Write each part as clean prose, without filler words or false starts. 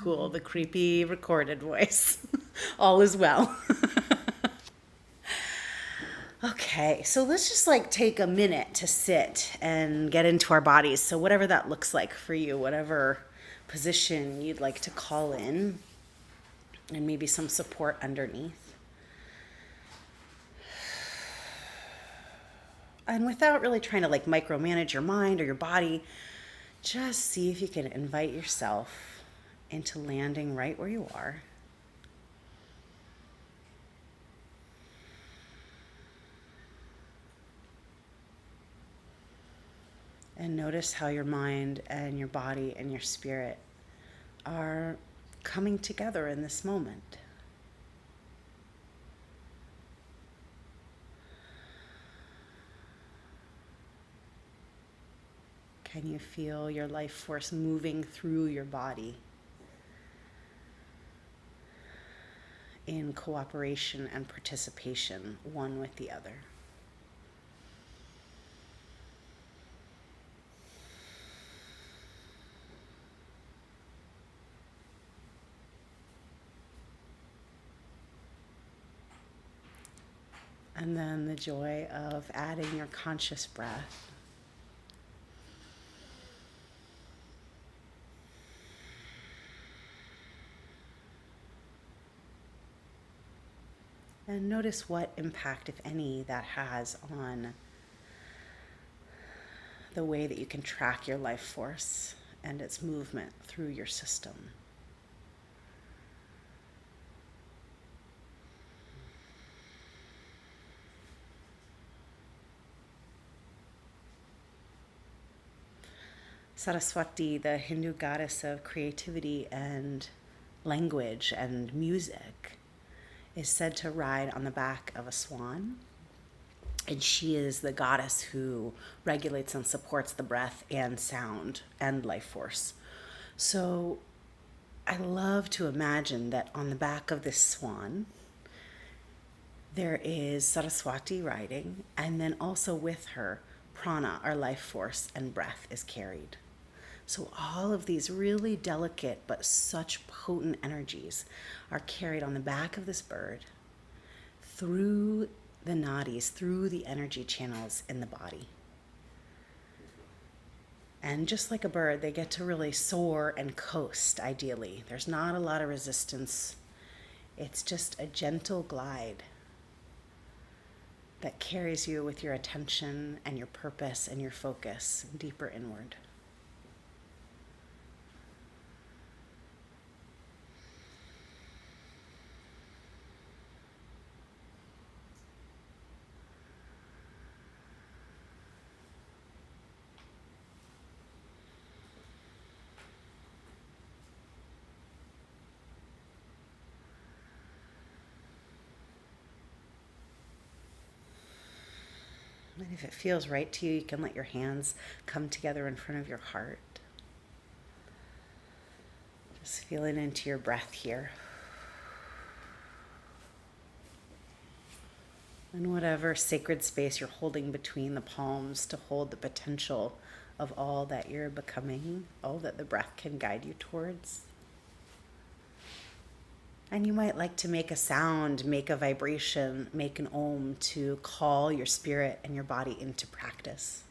Cool, the creepy recorded voice. All is well. Okay, so let's just like take a minute to sit and get into our bodies. So, whatever that looks like for you, whatever position you'd like to call in, and maybe some support underneath. And without really trying to like micromanage your mind or your body, just see if you can invite yourself into landing right where you are. And notice how your mind and your body and your spirit are coming together in this moment. Can you feel your life force moving through your body in cooperation and participation, one with the other? And then the joy of adding your conscious breath. And notice what impact, if any, that has on the way that you can track your life force and its movement through your system. Saraswati, the Hindu goddess of creativity and language and music, is said to ride on the back of a swan. And she is the goddess who regulates and supports the breath and sound and life force. So I love to imagine that on the back of this swan, there is Saraswati riding, and then also with her, prana, our life force, and breath is carried. So all of these really delicate but such potent energies are carried on the back of this bird through the nadis, through the energy channels in the body. And just like a bird, they get to really soar and coast, ideally. There's not a lot of resistance. It's just a gentle glide that carries you with your attention and your purpose and your focus deeper inward. And if it feels right to you, you can let your hands come together in front of your heart. Just feeling into your breath here. And whatever sacred space you're holding between the palms to hold the potential of all that you're becoming, all that the breath can guide you towards. And you might like to make a sound, make a vibration, make an om to call your spirit and your body into practice.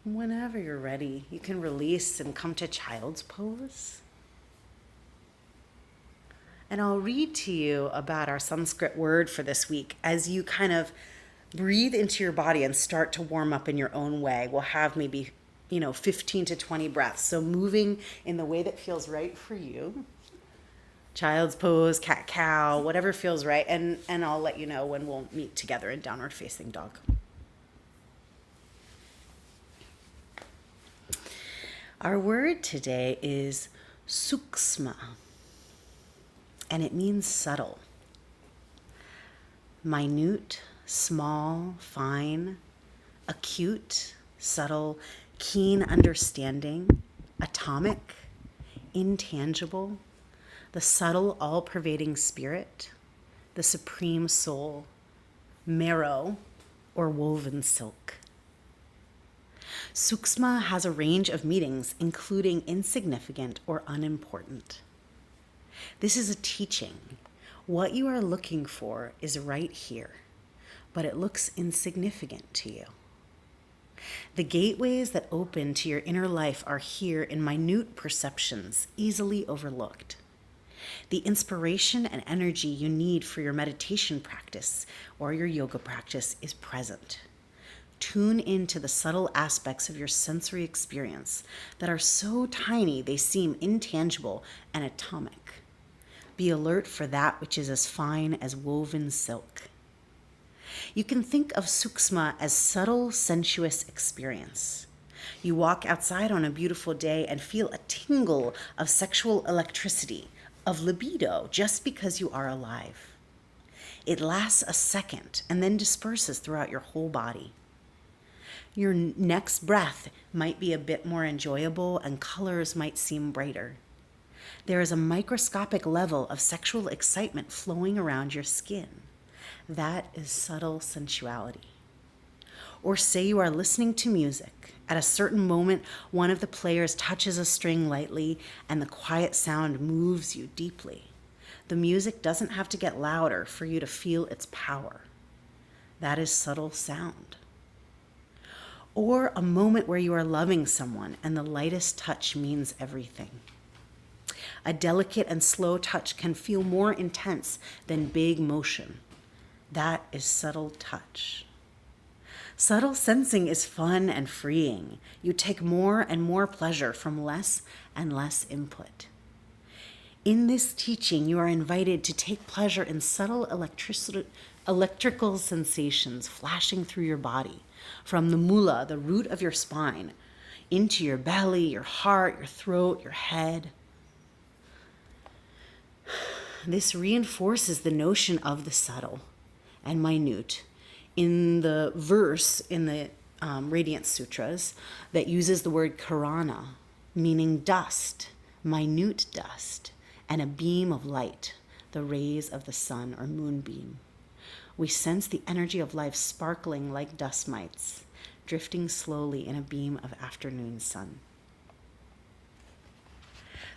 Whenever you're ready, you can release and come to child's pose. And I'll read to you about our Sanskrit word for this week as you kind of breathe into your body and start to warm up in your own way. We'll have maybe, 15 to 20 breaths. So moving in the way that feels right for you. Child's pose, cat cow, whatever feels right. And I'll let you know when we'll meet together in downward facing dog. Our word today is suksma, and it means subtle, minute, small, fine, acute, subtle, keen understanding, atomic, intangible, the subtle, all-pervading spirit, the supreme soul, marrow, or woven silk. Sukshma has a range of meanings, including insignificant or unimportant. This is a teaching. What you are looking for is right here, but it looks insignificant to you. The gateways that open to your inner life are here in minute perceptions, easily overlooked. The inspiration and energy you need for your meditation practice or your yoga practice is present. Tune into the subtle aspects of your sensory experience that are so tiny they seem intangible and atomic. Be alert for that which is as fine as woven silk. You can think of Sukshma as subtle, sensuous experience. You walk outside on a beautiful day and feel a tingle of sexual electricity, of libido, just because you are alive. It lasts a second and then disperses throughout your whole body. Your next breath might be a bit more enjoyable and colors might seem brighter. There is a microscopic level of sexual excitement flowing around your skin. That is subtle sensuality. Or say you are listening to music. At a certain moment, one of the players touches a string lightly and the quiet sound moves you deeply. The music doesn't have to get louder for you to feel its power. That is subtle sound. Or a moment where you are loving someone and the lightest touch means everything. A delicate and slow touch can feel more intense than big motion. That is subtle touch. Subtle sensing is fun and freeing. You take more and more pleasure from less and less input. In this teaching, you are invited to take pleasure in subtle electrical sensations flashing through your body, from the mula, the root of your spine, into your belly, your heart, your throat, your head. This reinforces the notion of the subtle and minute. In the verse in the Radiance Sutras that uses the word karana, meaning dust, minute dust, and a beam of light, the rays of the sun or moonbeam. We sense the energy of life sparkling like dust mites, drifting slowly in a beam of afternoon sun.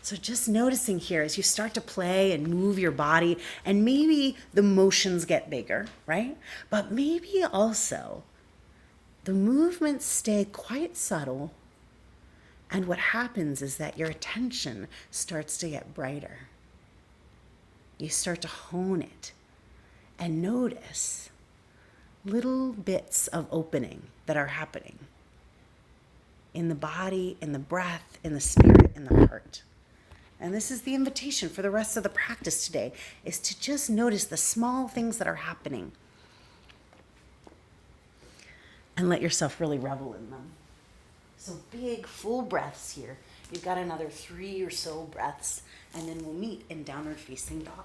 So just noticing here as you start to play and move your body, and maybe the motions get bigger, right? But maybe also the movements stay quite subtle, and what happens is that your attention starts to get brighter. You start to hone it and notice little bits of opening that are happening in the body, in the breath, in the spirit, in the heart. And this is the invitation for the rest of the practice today, is to just notice the small things that are happening and let yourself really revel in them. So big, full breaths here. You've got another 3 or so breaths, and then we'll meet in downward facing dog.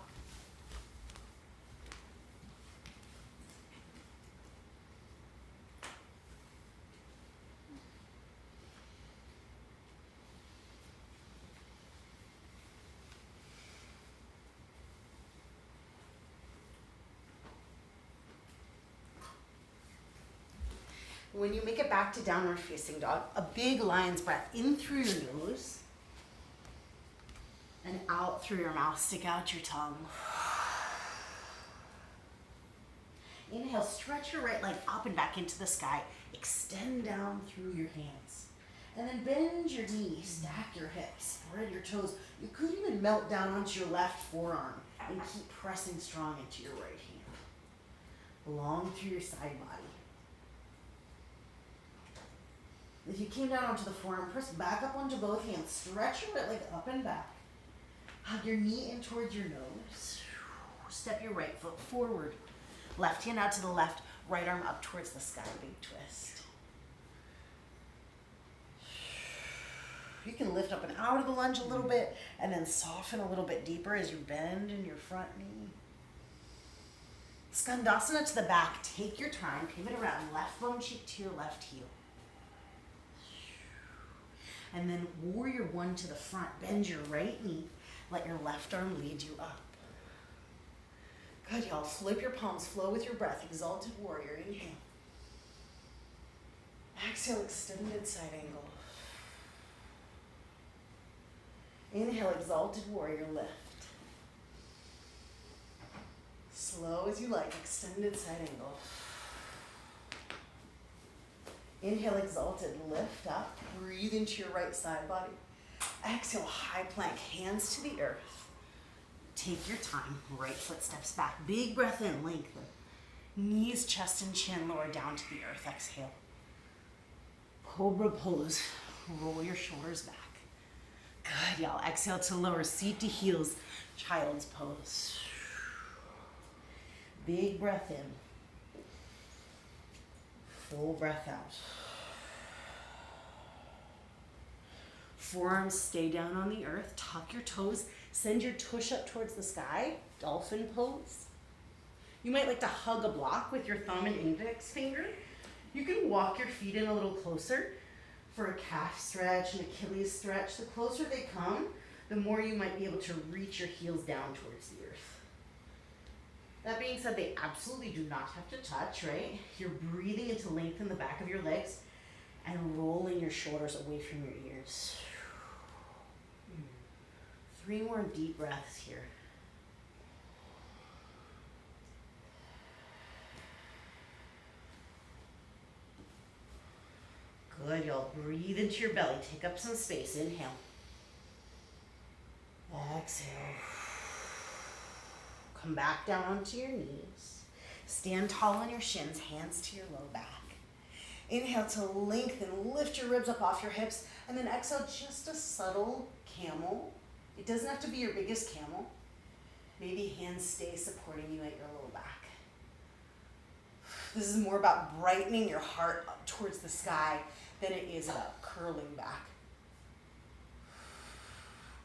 When you make it back to downward facing dog, a big lion's breath in through your nose and out through your mouth. Stick out your tongue. Inhale, stretch your right leg up and back into the sky. Extend down through your hands. And then bend your knees, stack your hips, spread your toes. You could even melt down onto your left forearm and keep pressing strong into your right hand. Long through your side body. If you came down onto the forearm, press back up onto both hands. Stretch your right leg up and back. Hug your knee in towards your nose. Step your right foot forward. Left hand out to the left, right arm up towards the sky. Big twist. You can lift up and out of the lunge a little bit and then soften a little bit deeper as you bend in your front knee. Skandasana to the back. Take your time. Pivot around. Left bone cheek to your left heel. And then warrior one to the front. Bend your right knee. Let your left arm lead you up. Good, y'all. Flip your palms. Flow with your breath. Exalted warrior. Inhale. Exhale, extended side angle. Inhale, exalted warrior, lift. Slow as you like, extended side angle. Inhale, exalted, lift up. Breathe into your right side body. Exhale, high plank, hands to the earth. Take your time, right foot steps back. Big breath in, lengthen. Knees, chest, and chin lower down to the earth. Exhale. Cobra pose. Roll your shoulders back. Good, y'all. Exhale to lower, seat to heels. Child's pose. Big breath in. Full breath out. Forearms stay down on the earth. Tuck your toes. Send your tush up towards the sky. Dolphin pose. You might like to hug a block with your thumb and index finger. You can walk your feet in a little closer for a calf stretch, an Achilles stretch. The closer they come, the more you might be able to reach your heels down towards the earth. That being said, they absolutely do not have to touch, right? You're breathing into lengthen the back of your legs and rolling your shoulders away from your ears. 3 more deep breaths here. Good, y'all. Breathe into your belly. Take up some space. Inhale. Exhale. Come back down onto your knees. Stand tall on your shins, hands to your low back. Inhale to lengthen, lift your ribs up off your hips, and then exhale, just a subtle camel. It doesn't have to be your biggest camel. Maybe hands stay supporting you at your low back. This is more about brightening your heart up towards the sky than it is about curling back.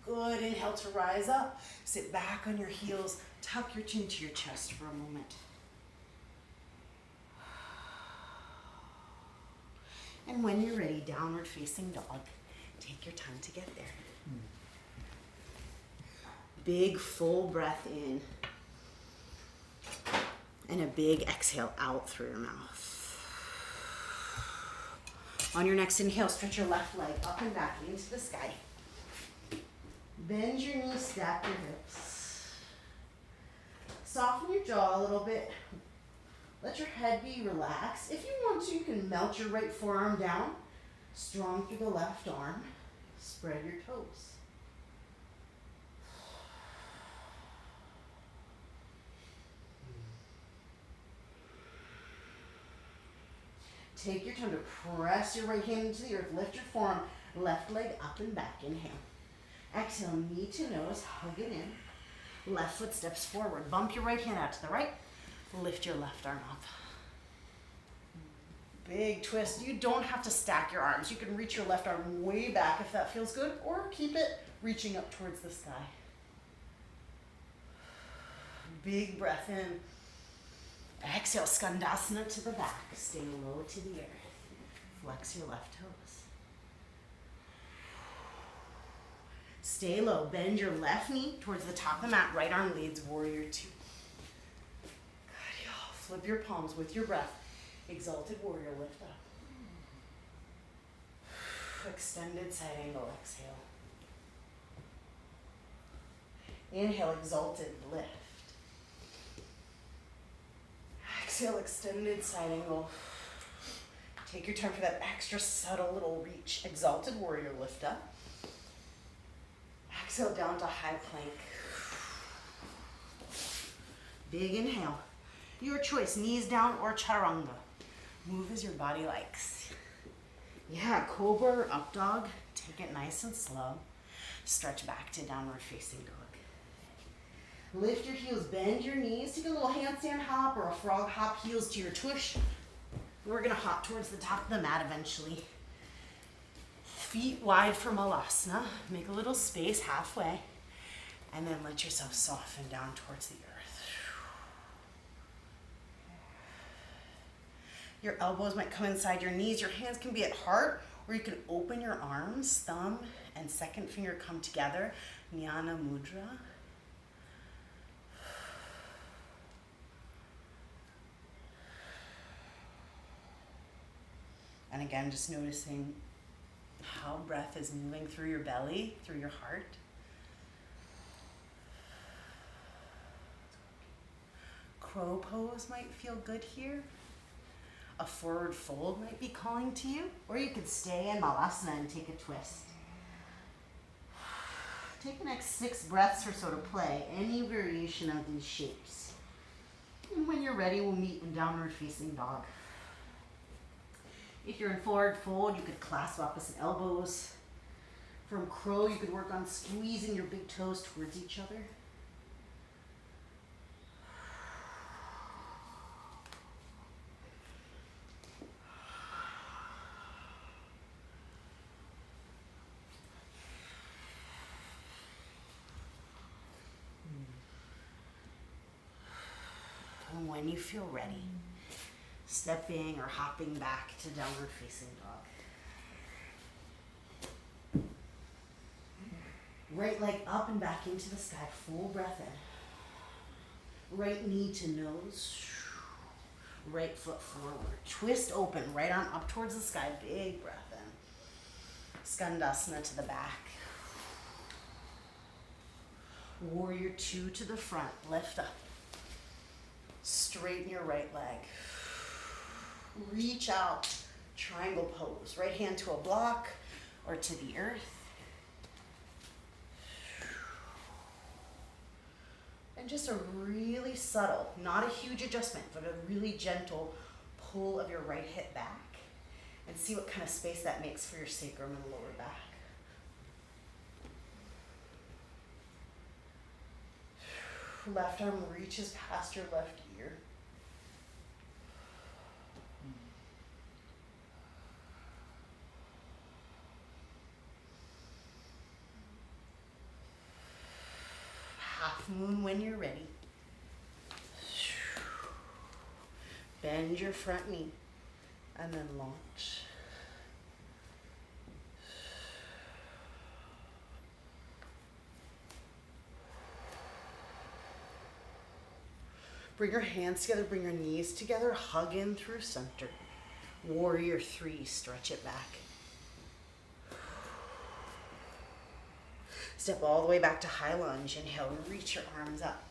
Good, inhale to rise up. Sit back on your heels. Tuck your chin to your chest for a moment. And when you're ready, downward facing dog. Take your time to get there. Big full breath in. And a big exhale out through your mouth. On your next inhale, stretch your left leg up and back into the sky. Bend your knees, stack your hips. Soften your jaw a little bit. Let your head be relaxed. If you want to, you can melt your right forearm down. Strong through the left arm. Spread your toes. Take your time to press your right hand into the earth. Lift your forearm. Left leg up and back. Inhale. Exhale, knee to nose. Hug it in. Left foot steps forward. Bump your right hand out to the right. Lift your left arm up. Big twist. You don't have to stack your arms. You can reach your left arm way back if that feels good, or keep it reaching up towards the sky. Big breath in. Exhale, Skandasana to the back. Stay low to the earth. Flex your left toes. Stay low. Bend your left knee towards the top of the mat. Right arm leads warrior 2. Good, y'all. Flip your palms with your breath. Exalted warrior, lift up. Extended side angle, exhale. Inhale, exalted, lift. Exhale, extended side angle. Take your time for that extra subtle little reach. Exalted warrior, lift up. Exhale down to high plank. Big inhale. Your choice, knees down or chaturanga. Move as your body likes. Yeah, cobra or up dog. Take it nice and slow. Stretch back to downward facing dog. Lift your heels, bend your knees. Take a little handstand hop or a frog hop, heels to your tush. We're gonna hop towards the top of the mat eventually. Feet wide for Malasana. Make a little space halfway. And then let yourself soften down towards the earth. Your elbows might come inside your knees. Your hands can be at heart Or you can open your arms, thumb and second finger come together, Jnana Mudra. And again, just noticing how breath is moving through your belly, through your heart. Crow pose might feel good here. A forward fold might be calling to you. Or you could stay in Malasana and take a twist. Take the next 6 breaths or so to play any variation of these shapes. And when you're ready, we'll meet in downward facing dog. If you're in forward fold, you could clasp opposite elbows. From crow, you could work on squeezing your big toes towards each other. And when you feel ready, stepping or hopping back to downward facing dog. Right leg up and back into the sky, full breath in. Right knee to nose, right foot forward. Twist open, right arm up towards the sky, big breath in. Skandasana to the back. Warrior 2 to the front, lift up. Straighten your right leg. Reach out, triangle pose. Right hand to a block or to the earth. And just a really subtle, not a huge adjustment, but a really gentle pull of your right hip back. And see what kind of space that makes for your sacrum and lower back. Left arm reaches past your left ear. Half moon when you're ready. Bend your front knee and then launch. Bring your hands together, bring your knees together, hug in through center. Warrior 3, stretch it back. Step all the way back to high lunge. Inhale, reach your arms up.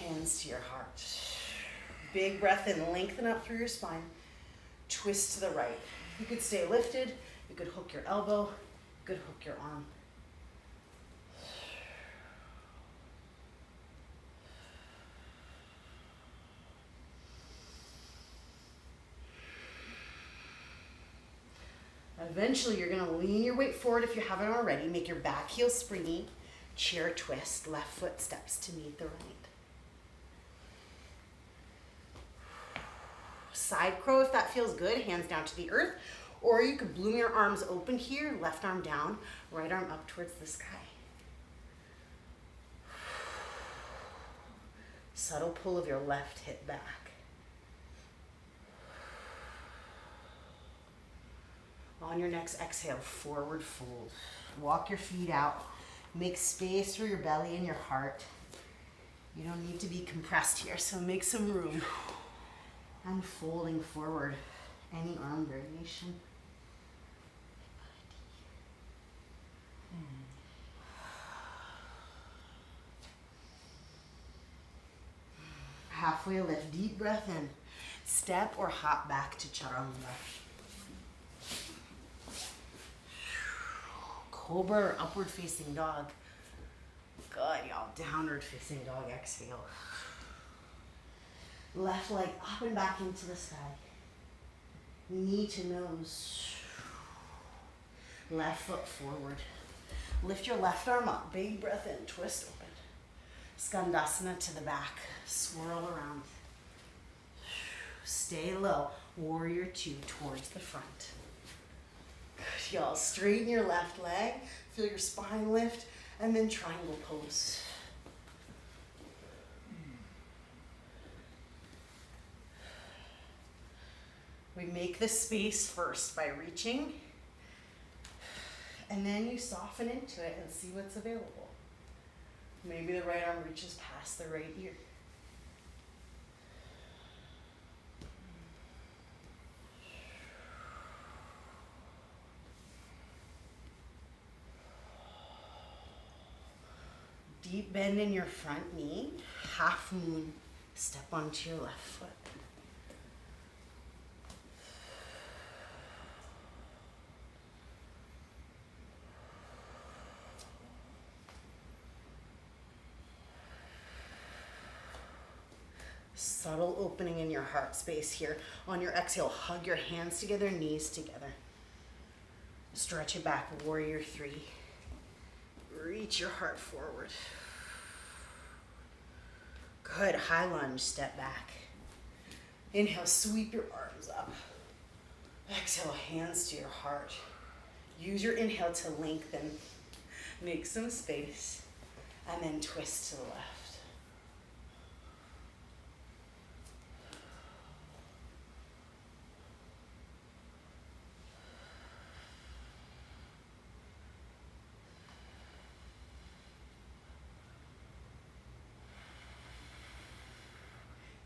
Hands to your heart. Big breath in, lengthen up through your spine. Twist to the right. You could stay lifted, you could hook your elbow, you could hook your arm. Eventually, you're going to lean your weight forward if you haven't already. Make your back heel springy. Chair twist. Left foot steps to meet the right. Side crow if that feels good. Hands down to the earth. Or you could bloom your arms open here. Left arm down. Right arm up towards the sky. Subtle pull of your left hip back. On your next exhale, forward fold. Walk your feet out. Make space for your belly and your heart. You don't need to be compressed here, so make some room. And folding forward. Any arm variation. Halfway lift, deep breath in. Step or hop back to Chaturanga. Cobra or upward facing dog. Good, y'all. Downward facing dog, exhale. Left leg up and back into the sky. Knee to nose. Left foot forward. Lift your left arm up. Big breath in. Twist open. Skandasana to the back. Swirl around. Stay low. Warrior 2 towards the front. Good, y'all. Straighten your left leg. Feel your spine lift. And then triangle pose. We make this space first by reaching And then you soften into it and see what's available. Maybe the right arm reaches past the right ear. Deep bend in your front knee, half moon, step onto your left foot. Subtle opening in your heart space here. On your exhale, hug your hands together, knees together. Stretch it back, warrior three. Reach your heart forward. Good, high lunge, step back. Inhale, sweep your arms up. Exhale, hands to your heart. Use your inhale to lengthen. Make some space. And then twist to the left.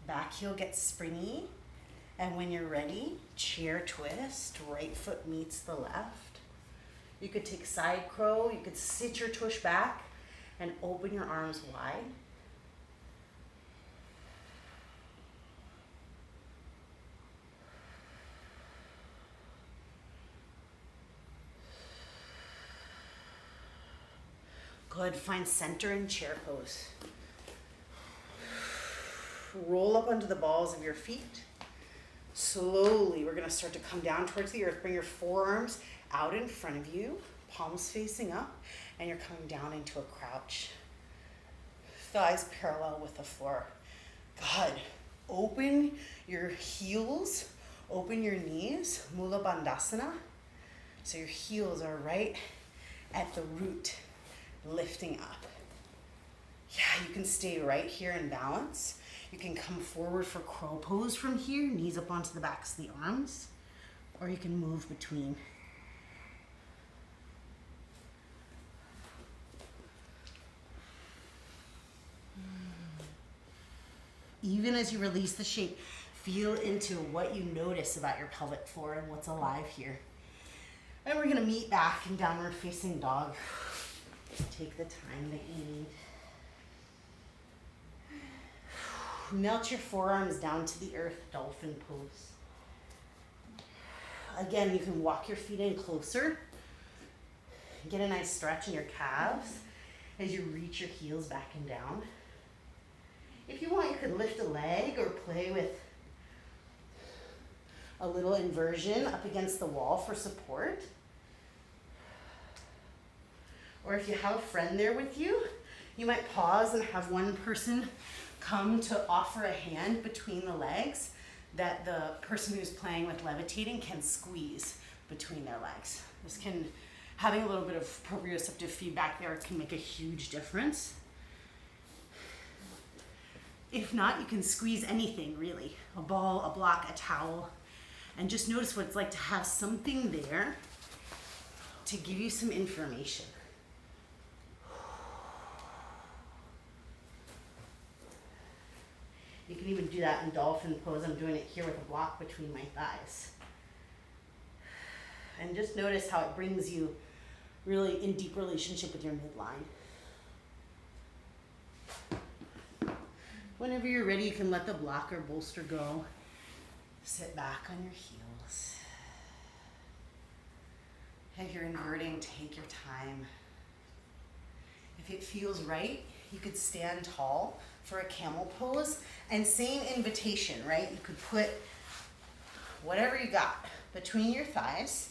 Back heel gets springy, and when you're ready, chair twist, right foot meets the left. You could take side crow, you could sit your tush back and open your arms wide. Good, find center in chair pose. Roll up onto the balls of your feet. Slowly, we're gonna start to come down towards the earth. Bring your forearms out in front of you, palms facing up, and you're coming down into a crouch. Thighs parallel with the floor. Good. Open your heels, open your knees, Mula Bandhasana. So your heels are right at the root, lifting up. Yeah, you can stay right here in balance. You can come forward for crow pose from here, knees up onto the backs of the arms, or you can move between. Even as you release the shape, feel into what you notice about your pelvic floor and what's alive here. And we're gonna meet back in downward facing dog. Take the time that you need. Melt your forearms down to the earth, dolphin pose. Again, you can walk your feet in closer. Get a nice stretch in your calves as you reach your heels back and down. If you want, you could lift a leg or play with a little inversion up against the wall for support. Or if you have a friend there with you, you might pause and have one person come to offer a hand between the legs that the person who's playing with levitating can squeeze between their legs. Having a little bit of proprioceptive feedback there can make a huge difference. If not, you can squeeze anything really, a ball, a block, a towel, and just notice what it's like to have something there to give you some information. You can even do that in dolphin pose. I'm doing it here with a block between my thighs. And just notice how it brings you really in deep relationship with your midline. Whenever you're ready, you can let the block or bolster go. Sit back on your heels. If you're inverting, take your time. If it feels right, you could stand tall for a camel pose, and same invitation, right? You could put whatever you got between your thighs.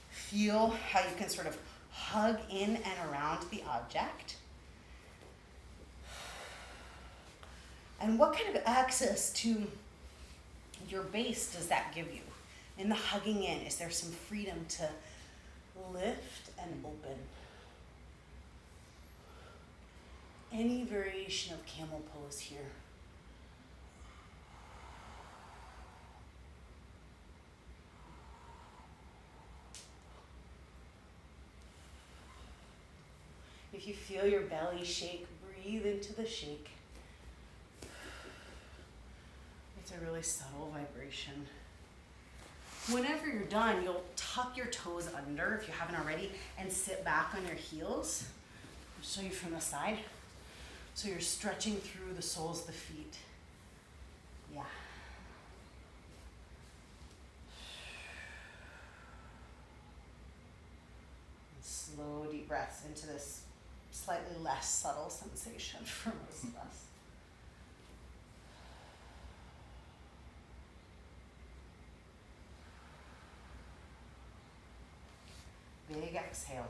Feel how you can sort of hug in and around the object. And what kind of access to your base does that give you? In the hugging in, is there some freedom to lift and open? Any variation of camel pose here. If you feel your belly shake, breathe into the shake. It's a really subtle vibration. Whenever you're done, you'll tuck your toes under if you haven't already and sit back on your heels. I'll show you from the side. So you're stretching through the soles of the feet. Yeah. And slow, deep breaths into this slightly less subtle sensation for most of us. Big exhale.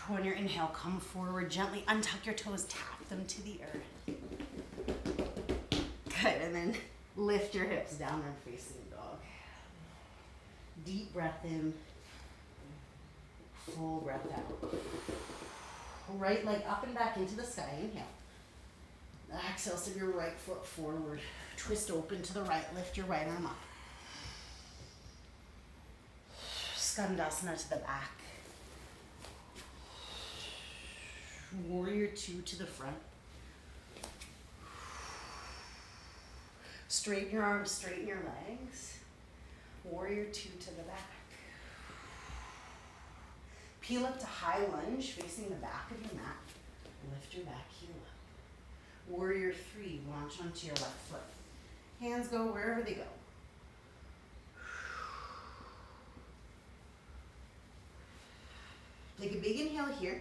When you inhale, come forward gently, untuck your toes, tap them to the earth. Good, and then lift your hips, downward facing dog. Deep breath in, full breath out. Right leg up and back into the sky, inhale. Exhale, step your right foot forward. Twist open to the right, lift your right arm up. Skandasana to the back. Warrior two to the front. Straighten your arms, straighten your legs. Warrior two to the back. Peel up to high lunge, facing the back of your mat. Lift your back heel up. Warrior three, launch onto your left foot. Hands go wherever they go. Take a big inhale here,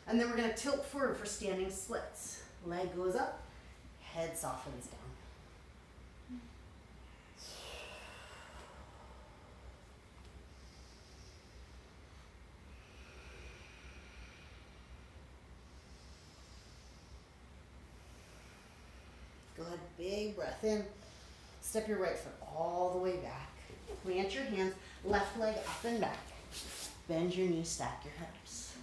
and then we're going to tilt forward for standing splits. Leg goes up, head softens down. Good, big breath in. Step your right foot all the way back. Plant your hands, left leg up and back. Bend your knees, stack your hips.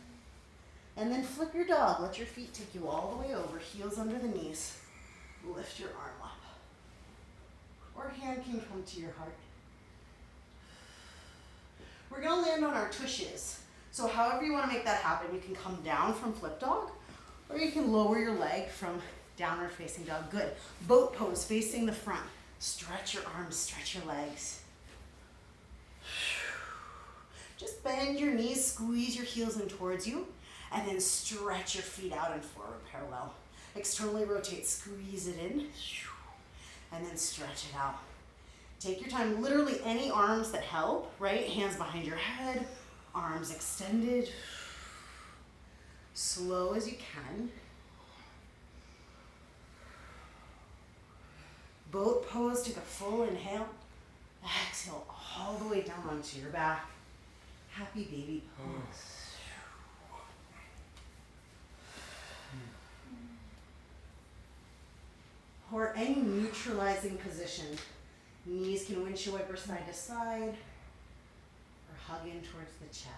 And then flip your dog. Let your feet take you all the way over, heels under the knees. Lift your arm up. Or hand can come to your heart. We're gonna land on our tushes. So however you wanna make that happen, you can come down from flip dog, or you can lower your leg from downward facing dog. Good. Boat pose, facing the front. Stretch your arms, stretch your legs. Just bend your knees, squeeze your heels in towards you, and then stretch your feet out and forward parallel. Externally rotate, squeeze it in, and then stretch it out. Take your time, literally any arms that help, right? Hands behind your head, arms extended. Slow as you can. Boat pose, take a full inhale. Exhale all the way down onto your back. Happy baby pose. Or any neutralizing position. Knees can windshield wiper side to side, or hug in towards the chest.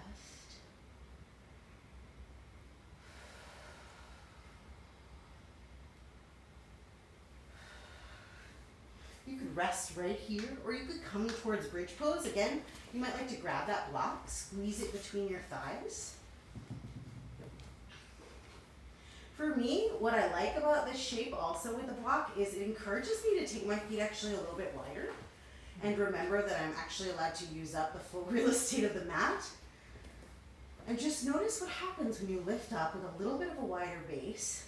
You could rest right here, or you could come towards bridge pose. Again, you might like to grab that block, squeeze it between your thighs. For me, what I like about this shape also with the block is it encourages me to take my feet actually a little bit wider and remember that I'm actually allowed to use up the full real estate of the mat. And just notice what happens when you lift up with a little bit of a wider base.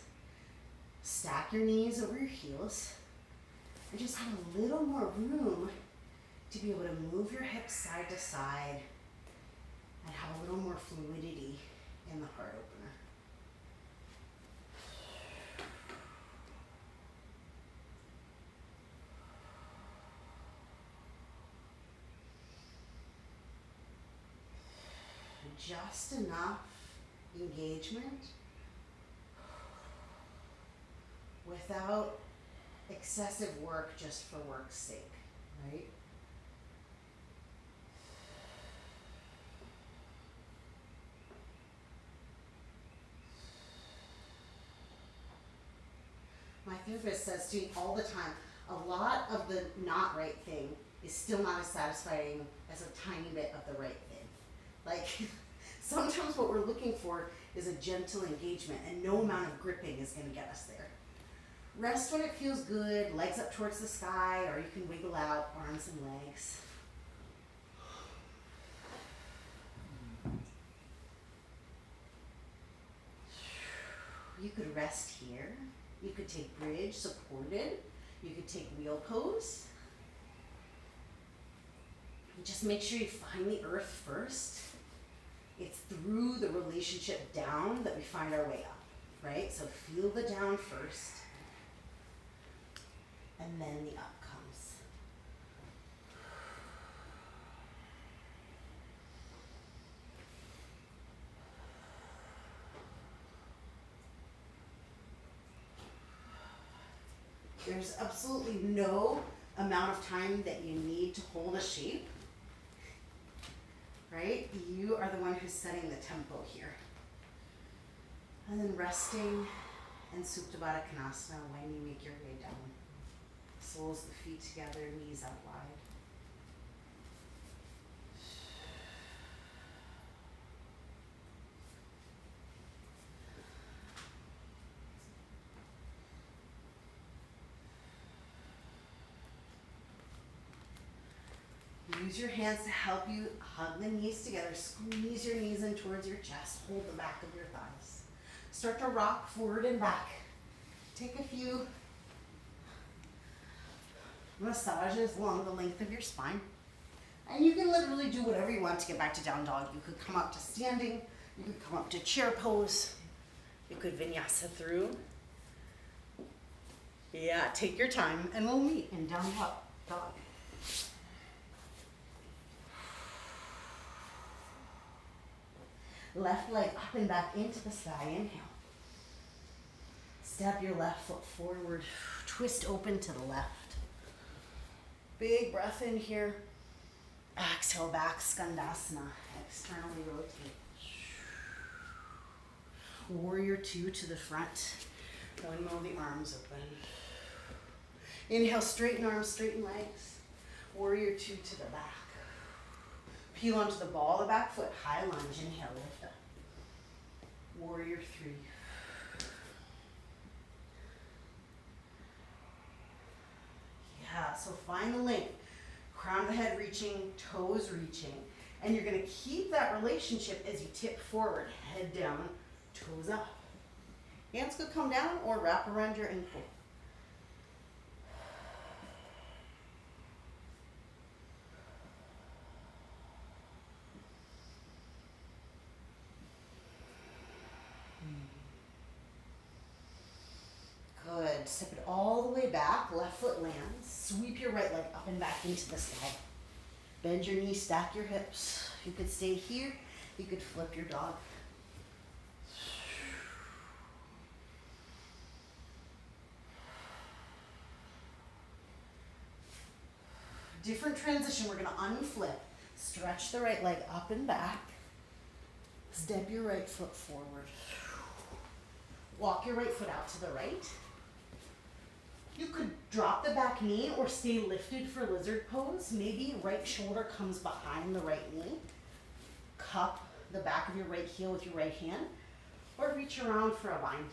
Stack your knees over your heels and just have a little more room to be able to move your hips side to side and have a little more fluidity in the heart opener. Just enough engagement without excessive work just for work's sake, right? My therapist says to me all the time, a lot of the not right thing is still not as satisfying as a tiny bit of the right thing. Like, Sometimes what we're looking for is a gentle engagement, and no amount of gripping is going to get us there. Rest when it feels good, legs up towards the sky, or you can wiggle out arms and legs. You could rest here. You could take bridge, supported. You could take wheel pose. And just make sure you find the earth first. It's through the relationship down that we find our way up, right? So feel the down first, and then the up comes. There's absolutely no amount of time that you need to hold a shape, right? You are the one who's setting the tempo here. And then resting in Supta Baddha Konasana when you make your way down. Soles of the feet together, knees out wide. Use your hands to help you hug the knees together. Squeeze your knees in towards your chest. Hold the back of your thighs. Start to rock forward and back. Take a few massages along the length of your spine. And you can literally do whatever you want to get back to down dog. You could come up to standing. You could come up to chair pose. You could vinyasa through. Yeah, take your time and we'll meet in down dog. Left leg up and back into the sky. Inhale. Step your left foot forward. Twist open to the left. Big breath in here. Exhale back, Skandasana. Externally rotate. Warrior two to the front. Windmill the arms open. Inhale, straighten arms, straighten legs. Warrior two to the back. Peel onto the ball of the back foot. High lunge. Inhale, lift up. Warrior three. Yeah, so find the length. Crown of the head reaching, toes reaching. And you're going to keep that relationship as you tip forward. Head down, toes up. Hands could come down or wrap around your ankle. Good. Step it all the way back. Left foot lands. Sweep your right leg up and back into the sky. Bend your knees, stack your hips. You could stay here. You could flip your dog. Different transition. We're going to unflip. Stretch the right leg up and back. Step your right foot forward. Walk your right foot out to the right. You could drop the back knee or stay lifted for lizard pose. Maybe right shoulder comes behind the right knee. Cup the back of your right heel with your right hand, or reach around for a bind.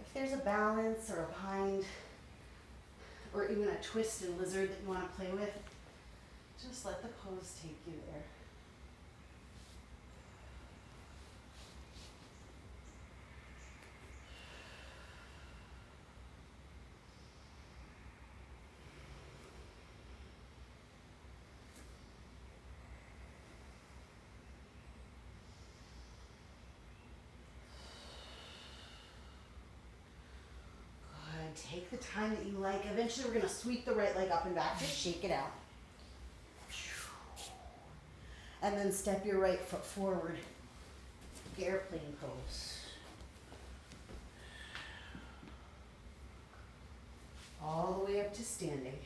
If there's a balance or a bind, or even a twist in lizard that you want to play with, just let the pose take you there. Take the time that you like. Eventually we're going to sweep the right leg up and back. Just shake it out. And then step your right foot forward. Airplane pose. All the way up to standing.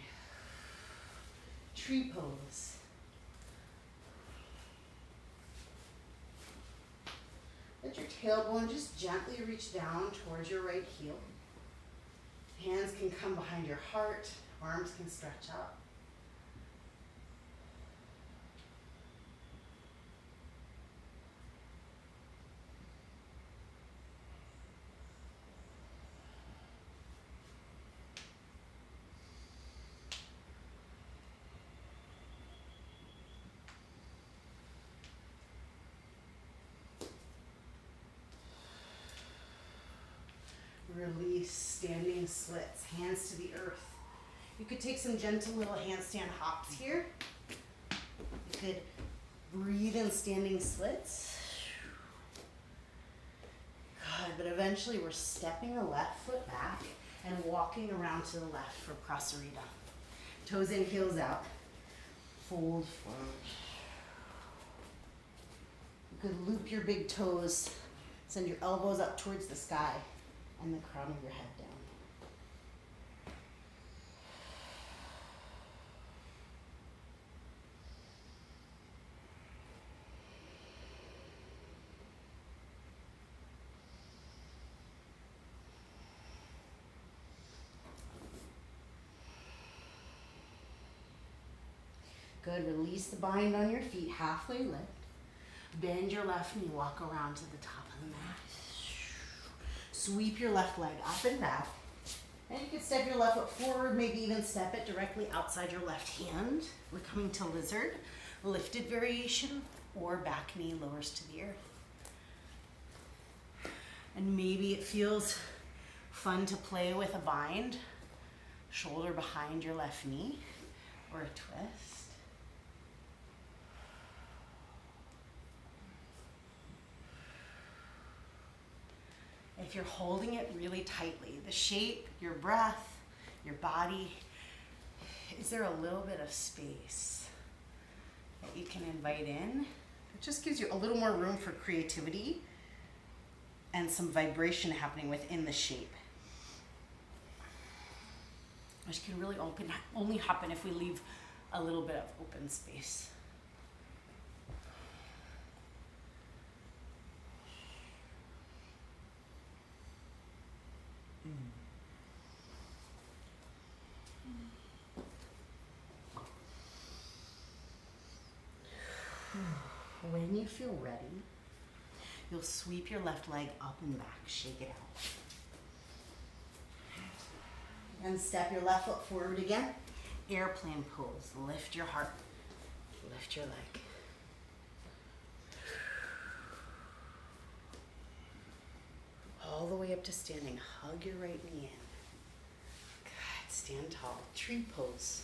Tree pose. Let your tailbone just gently reach down towards your right heel. Hands can come behind your heart, arms can stretch up. Release standing splits, hands to the earth. You could take some gentle little handstand hops here. You could breathe in standing splits. Good, but eventually we're stepping the left foot back and walking around to the left for prasarita. Toes in, heels out. Fold forward. You could loop your big toes, send your elbows up towards the sky and the crown of your head down. Good, release the bind on your feet, halfway lift. Bend your left knee, walk around to the top of the mat. Sweep your left leg up and back. And you can step your left foot forward, maybe even step it directly outside your left hand. We're coming to lizard, lifted variation, or back knee lowers to the earth. And maybe it feels fun to play with a bind, shoulder behind your left knee, or a twist. If you're holding it really tightly, the shape, your breath, your body, is there a little bit of space that you can invite in? It just gives you a little more room for creativity and some vibration happening within the shape, which can really only happen if we leave a little bit of open space. When you feel ready, you'll sweep your left leg up and back, shake it out. And step your left foot forward again. Airplane pose, lift your heart, lift your leg. All the way up to standing, hug your right knee in. Good, stand tall, tree pose.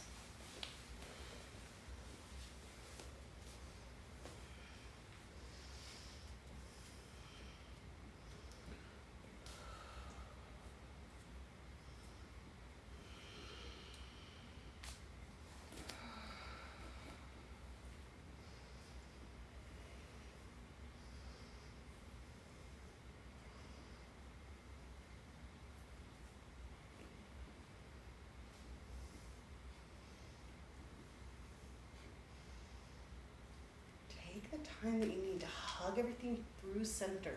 Take the time that you need to hug everything through center.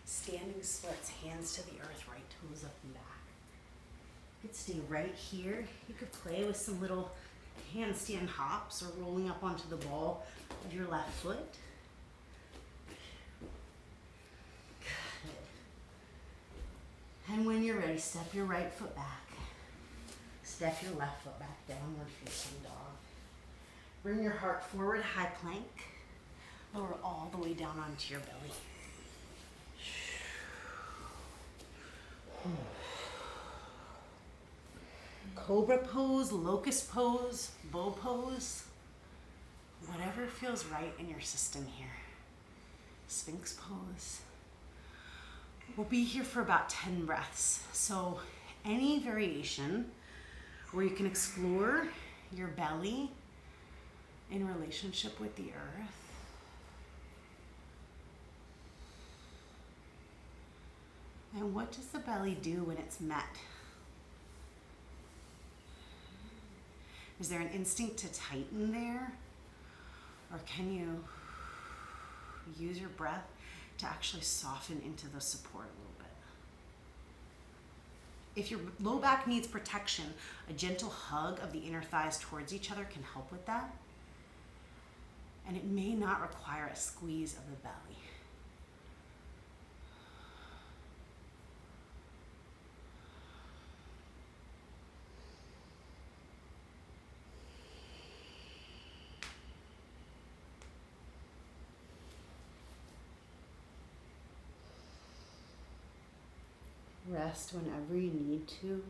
Standing splits, hands to the earth, right toes up and back. You could stay right here. You could play with some little handstand hops or rolling up onto the ball of your left foot. Good. And when you're ready, step your right foot back. Step your left foot back, downward facing dog. Bring your heart forward, high plank. Lower all the way down onto your belly. Cobra pose, locust pose, bow pose. Whatever feels right in your system here. Sphinx pose. We'll be here for about 10 breaths. So any variation where you can explore your belly in relationship with the earth. And what does the belly do when it's met? Is there an instinct to tighten there? Or can you use your breath to actually soften into the support a little bit? If your low back needs protection, a gentle hug of the inner thighs towards each other can help with that. And it may not require a squeeze of the belly. Rest whenever you need to.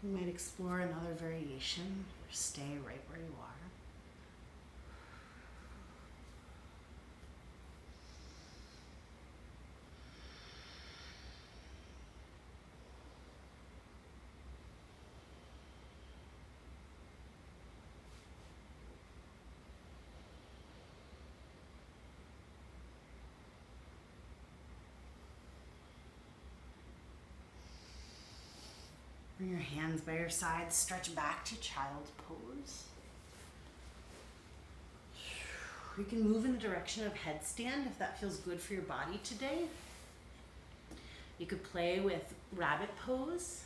You might explore another variation or stay right where you are. Bring your hands by your sides, stretch back to child's pose. You can move in the direction of headstand if that feels good for your body today. You could play with rabbit pose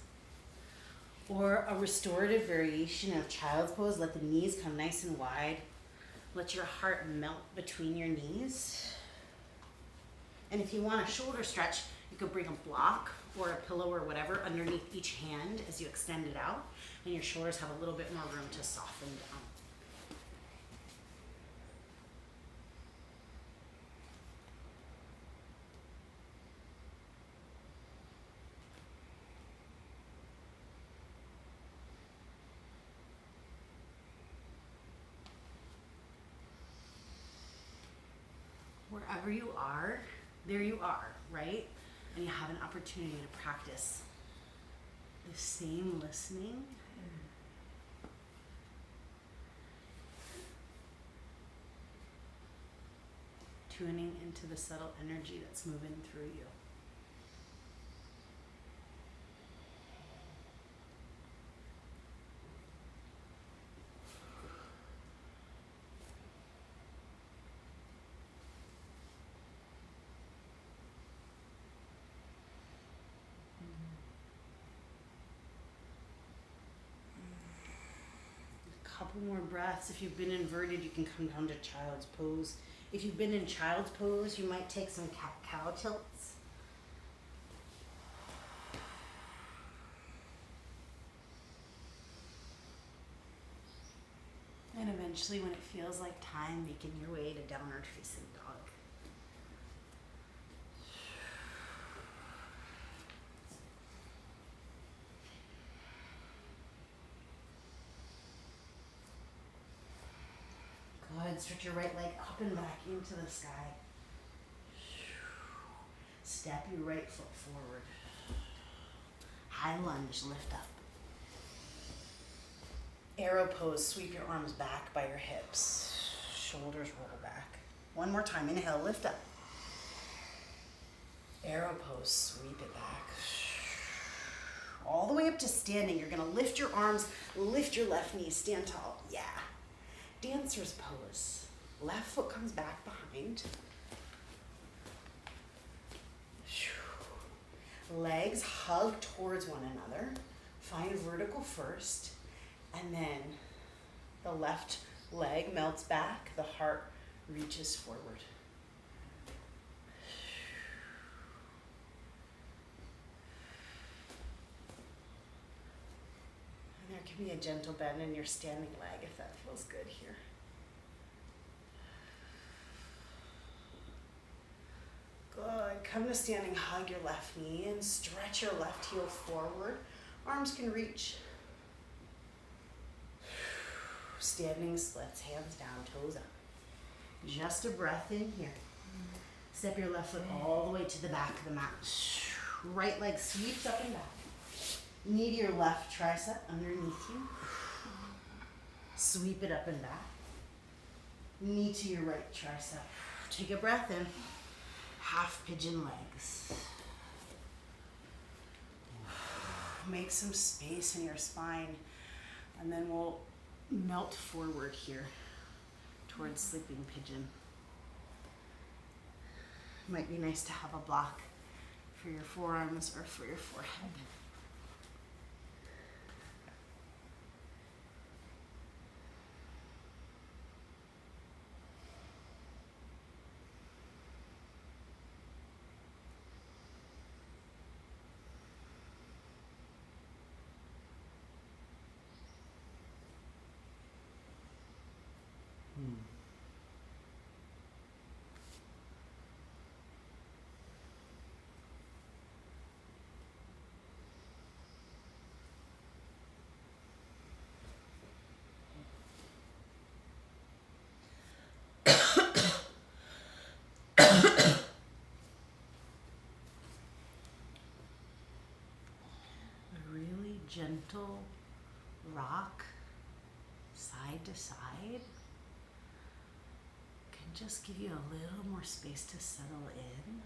or a restorative variation of child's pose. Let the knees come nice and wide. Let your heart melt between your knees. And if you want a shoulder stretch, you could bring a block or a pillow or whatever underneath each hand as you extend it out, and your shoulders have a little bit more room to soften down. Wherever you are, there you are, right? And you have an opportunity to practice the same listening. Tuning into the subtle energy that's moving through you. Couple more breaths. If you've been inverted, you can come down to child's pose. If you've been in child's pose, you might take some cat-cow tilts. And eventually, when it feels like time, making your way to downward facing dog. Go ahead, stretch your right leg up and back into the sky. Step your right foot forward. High lunge, lift up. Arrow pose, sweep your arms back by your hips. Shoulders roll back. One more time, inhale, lift up. Arrow pose, sweep it back. All the way up to standing. You're gonna lift your arms, lift your left knee, stand tall. Yeah. Dancer's pose. Left foot comes back behind. Legs hug towards one another. Find vertical first. And then the left leg melts back. The heart reaches forward. And there can be a gentle bend in your standing leg if that feels good here. Good. Come to standing, hug your left knee and stretch your left heel forward. Arms can reach. Standing splits, hands down, toes up. Just a breath in here. Step your left foot all the way to the back of the mat. Right leg sweeps up and back. Knee to your left tricep underneath you. Sweep it up and back. Knee to your right tricep. Take a breath in. Half pigeon legs. Make some space in your spine, and then we'll melt forward here towards sleeping pigeon. Might be nice to have a block for your forearms or for your forehead. gentle rock side to side can just give you a little more space to settle in.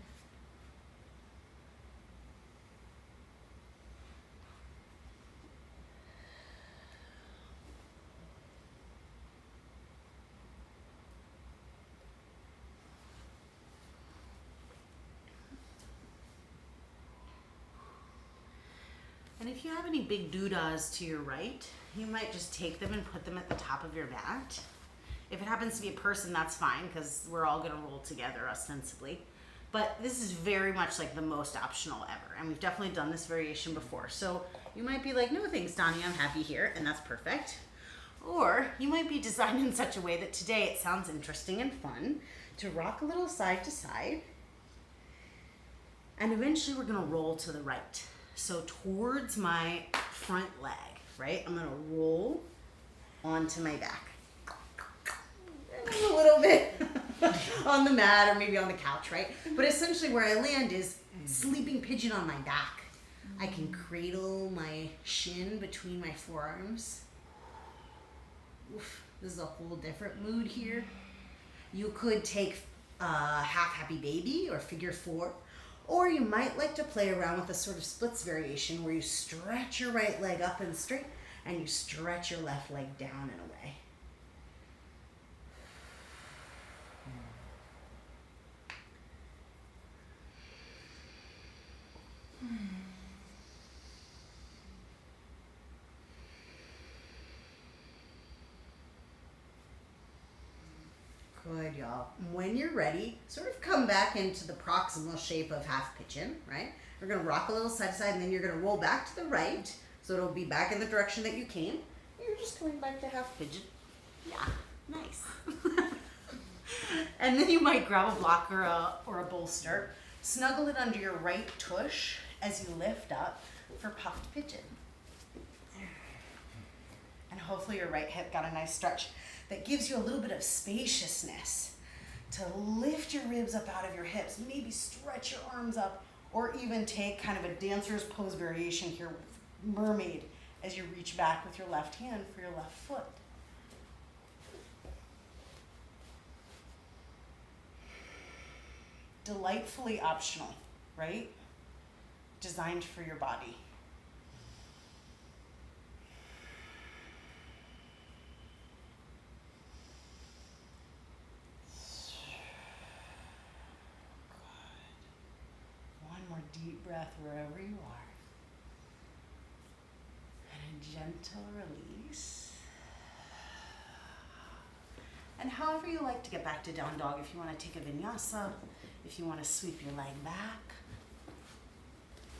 And if you have any big doodahs to your right, you might just take them and put them at the top of your mat. If it happens to be a person, that's fine, because we're all gonna roll together ostensibly. But this is very much like the most optional ever. And we've definitely done this variation before. So you might be like, no thanks, Dani, I'm happy here, and that's perfect. Or you might be designed in such a way that today it sounds interesting and fun to rock a little side to side. And eventually we're gonna roll to the right. So towards my front leg, right? I'm gonna roll onto my back. And a little bit on the mat or maybe on the couch, right? But essentially where I land is sleeping pigeon on my back. I can cradle my shin between my forearms. Oof, this is a whole different mood here. You could take half happy baby or figure four. Or you might like to play around with a sort of splits variation where you stretch your right leg up and straight and you stretch your left leg down and away. Good, y'all. When you're ready, sort of come back into the proximal shape of half pigeon, right? We're gonna rock a little side to side and then you're gonna roll back to the right. So it'll be back in the direction that you came. You're just going back to half pigeon. Yeah, nice. And then you might grab a block or a bolster, snuggle it under your right tush as you lift up for puffed pigeon. And hopefully your right hip got a nice stretch that gives you a little bit of spaciousness to lift your ribs up out of your hips, maybe stretch your arms up, or even take kind of a dancer's pose variation here with mermaid as you reach back with your left hand for your left foot. Delightfully optional, right? Designed for your body. Deep breath wherever you are. And a gentle release. And however you like to get back to down dog, if you want to take a vinyasa, if you want to sweep your leg back,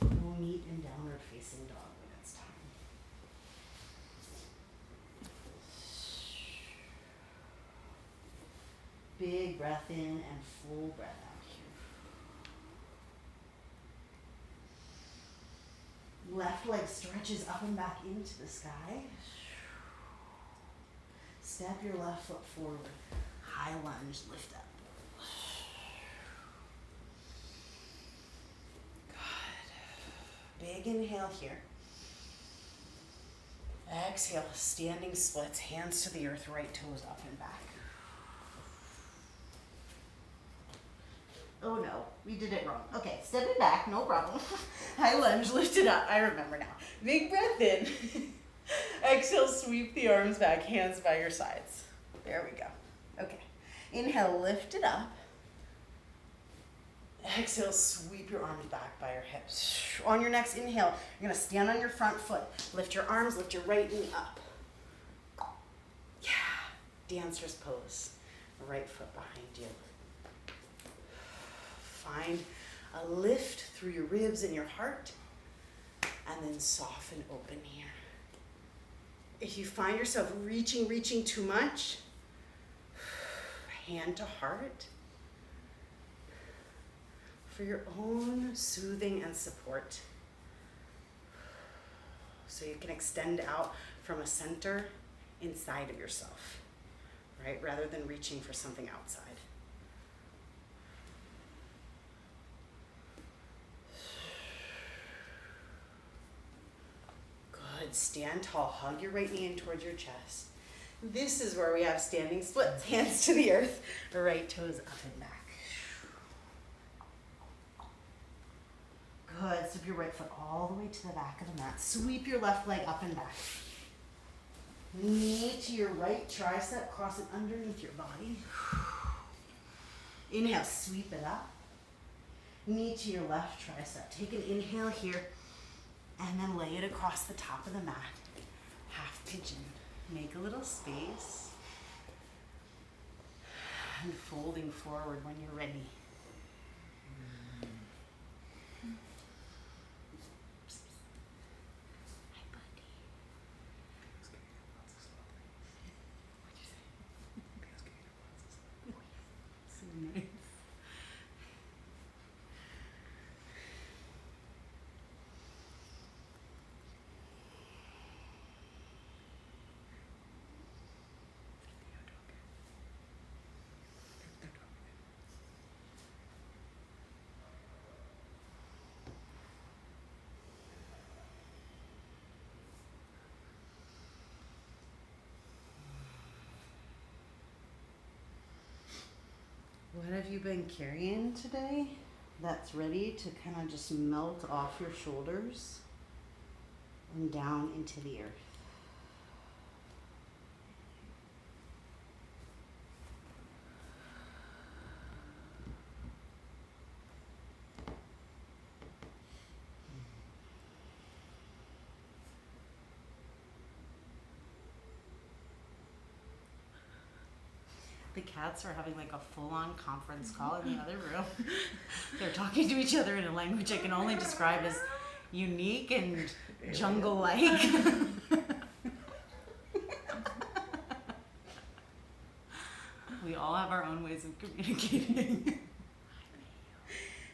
we'll meet in downward facing dog when it's time. Big breath in and full breath out. Left leg stretches up and back into the sky. Step your left foot forward. High lunge, lift up. Good. Big inhale here. Exhale, standing splits, hands to the earth, right toes up and back. Oh no, we did it wrong. Okay, step it back, no problem. High lunge, lift it up. I remember now. Big breath in. Exhale, sweep the arms back, hands by your sides. There we go. Okay. Inhale, lift it up. Exhale, sweep your arms back by your hips. On your next inhale, you're gonna stand on your front foot. Lift your arms, lift your right knee up. Yeah, dancer's pose. Right foot behind you. Find a lift through your ribs and your heart, and then soften open here. If you find yourself reaching too much, hand to heart for your own soothing and support. So you can extend out from a center inside of yourself, right? Rather than reaching for something outside. Good. Stand tall. Hug your right knee in towards your chest. This is where we have standing splits. Hands to the earth. Right toes up and back. Good. Step your right foot all the way to the back of the mat. Sweep your left leg up and back. Knee to your right tricep. Cross it underneath your body. Inhale. Sweep it up. Knee to your left tricep. Take an inhale here and then lay it across the top of the mat. Half pigeon. Make a little space. And folding forward when you're ready. Hi, buddy. So nice. What have you been carrying today that's ready to kind of just melt off your shoulders and down into the earth? The cats are having like a full-on conference call in the other room. They're talking to each other in a language I can only describe as unique and jungle-like. We all have our own ways of communicating.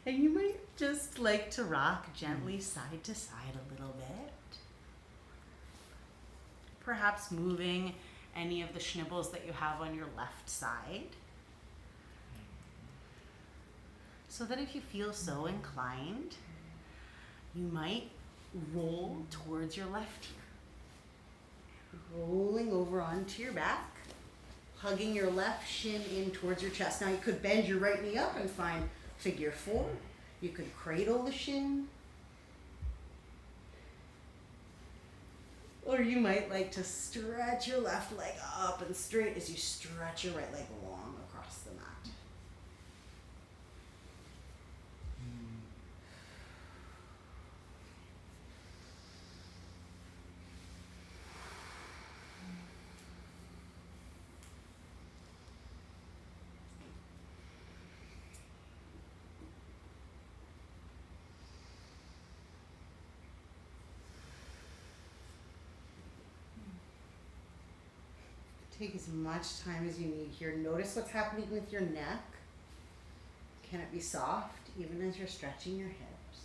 And you might just like to rock gently side to side a little bit. Perhaps moving any of the schnibbles that you have on your left side. So that if you feel so inclined, you might roll towards your left here. Rolling over onto your back, hugging your left shin in towards your chest. Now you could bend your right knee up and find figure four. You could cradle the shin. Or you might like to stretch your left leg up and straight as you stretch your right leg long across the mat. Take as much time as you need here. Notice what's happening with your neck. Can it be soft even as you're stretching your hips?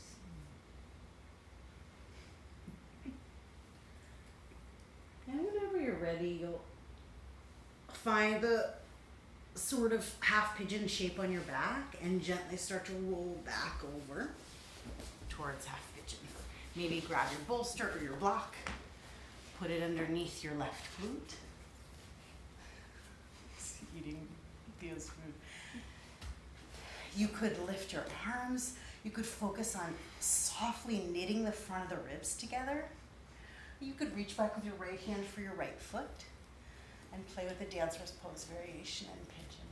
And whenever you're ready, you'll find the sort of half pigeon shape on your back and gently start to roll back over towards half pigeon. Maybe grab your bolster or your block, put it underneath your left glute. Eating Theo's food. You could lift your arms. You could focus on softly knitting the front of the ribs together. You could reach back with your right hand for your right foot and play with the dancer's pose variation in pigeon.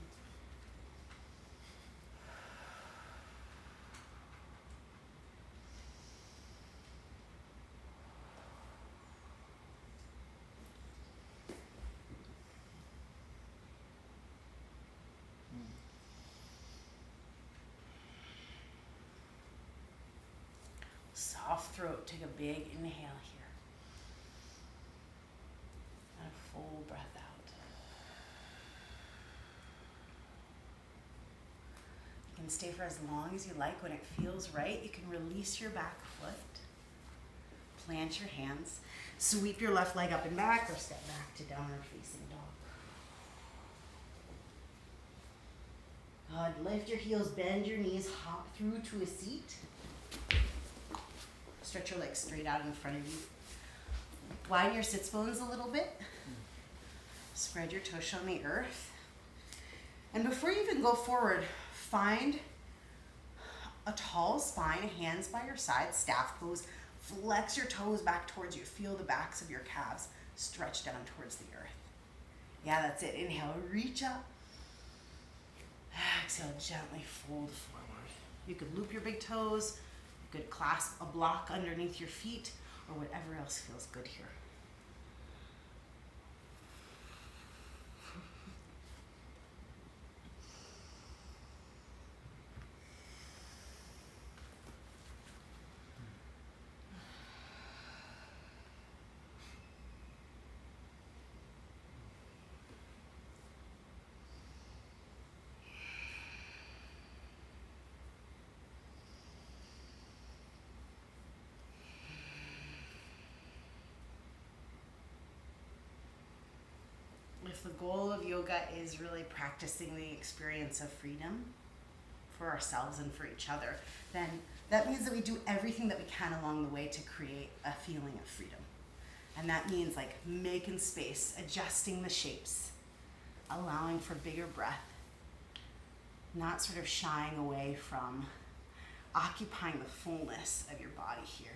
Soft throat, take a big inhale here. And a full breath out. You can stay for as long as you like. When it feels right, you can release your back foot. Plant your hands. Sweep your left leg up and back or step back to downward facing dog. Good. Lift your heels, bend your knees, hop through to a seat. Stretch your legs straight out in front of you. Widen your sits bones a little bit. Spread your tush on the earth. And before you even go forward, find a tall spine, hands by your side, staff pose. Flex your toes back towards you. Feel the backs of your calves stretch down towards the earth. Yeah, that's it. Inhale, reach up. Exhale, gently fold forward. You could loop your big toes. You could clasp a block underneath your feet, or whatever else feels good here. If the goal of yoga is really practicing the experience of freedom for ourselves and for each other, then that means that we do everything that we can along the way to create a feeling of freedom. And that means like making space, adjusting the shapes, allowing for bigger breath, not sort of shying away from occupying the fullness of your body here.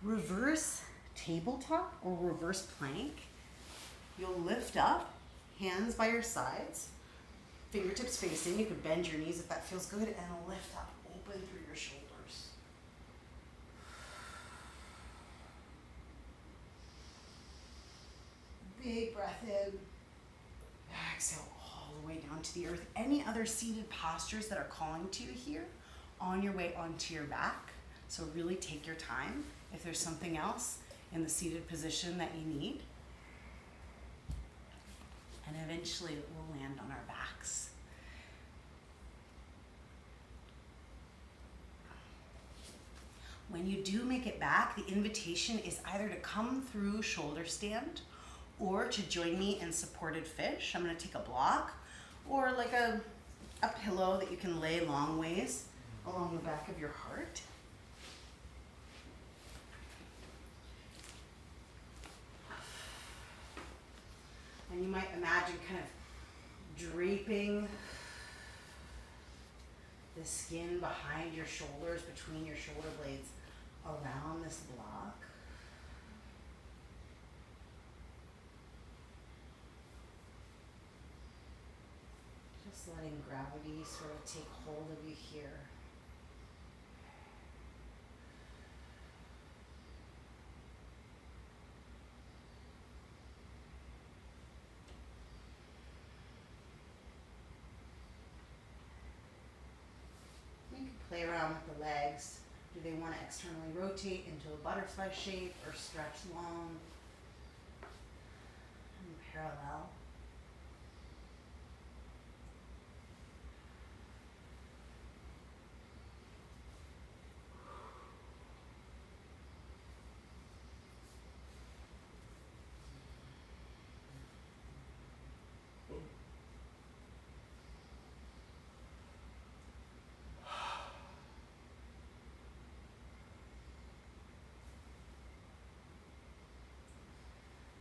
Reverse tabletop or reverse plank. You'll lift up, hands by your sides, fingertips facing. You could bend your knees if that feels good, and lift up, open through your shoulders. Big breath in. Exhale all the way down to the earth. Any other seated postures that are calling to you here on your way onto your back. So really take your time if there's something else in the seated position that you need. And eventually we'll land on our backs. When you do make it back, the invitation is either to come through shoulder stand or to join me in supported fish. I'm gonna take a block or like a pillow that you can lay long ways along the back of your heart. And you might imagine kind of draping the skin behind your shoulders, between your shoulder blades, around this block. Just letting gravity sort of take hold of you here. Play around with the legs. Do they want to externally rotate into a butterfly shape or stretch long and parallel?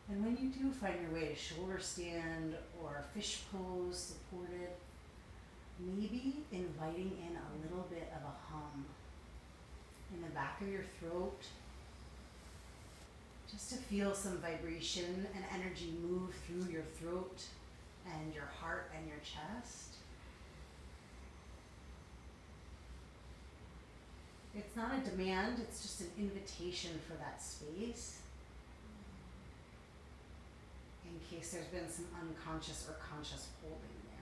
And when you do find your way to shoulder stand or fish pose supported, maybe inviting in a little bit of a hum in the back of your throat, just to feel some vibration and energy move through your throat and your heart and your chest. It's not a demand, it's just an invitation for that space. In case there's been some unconscious or conscious holding there.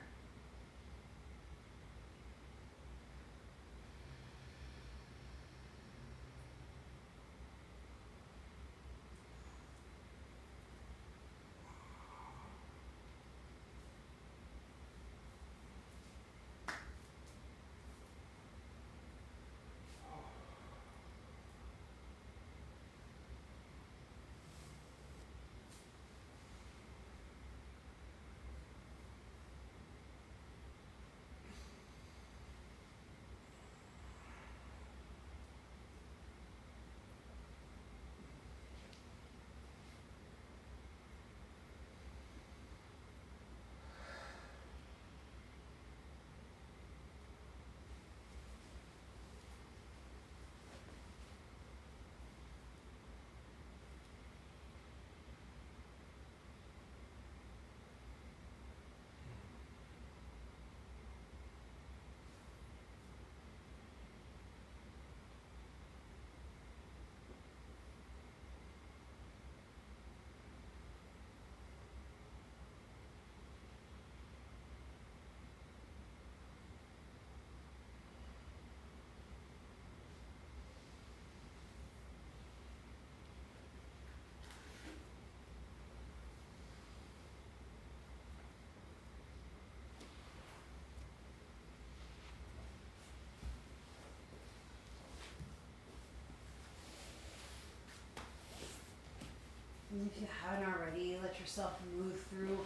And if you haven't already, let yourself move through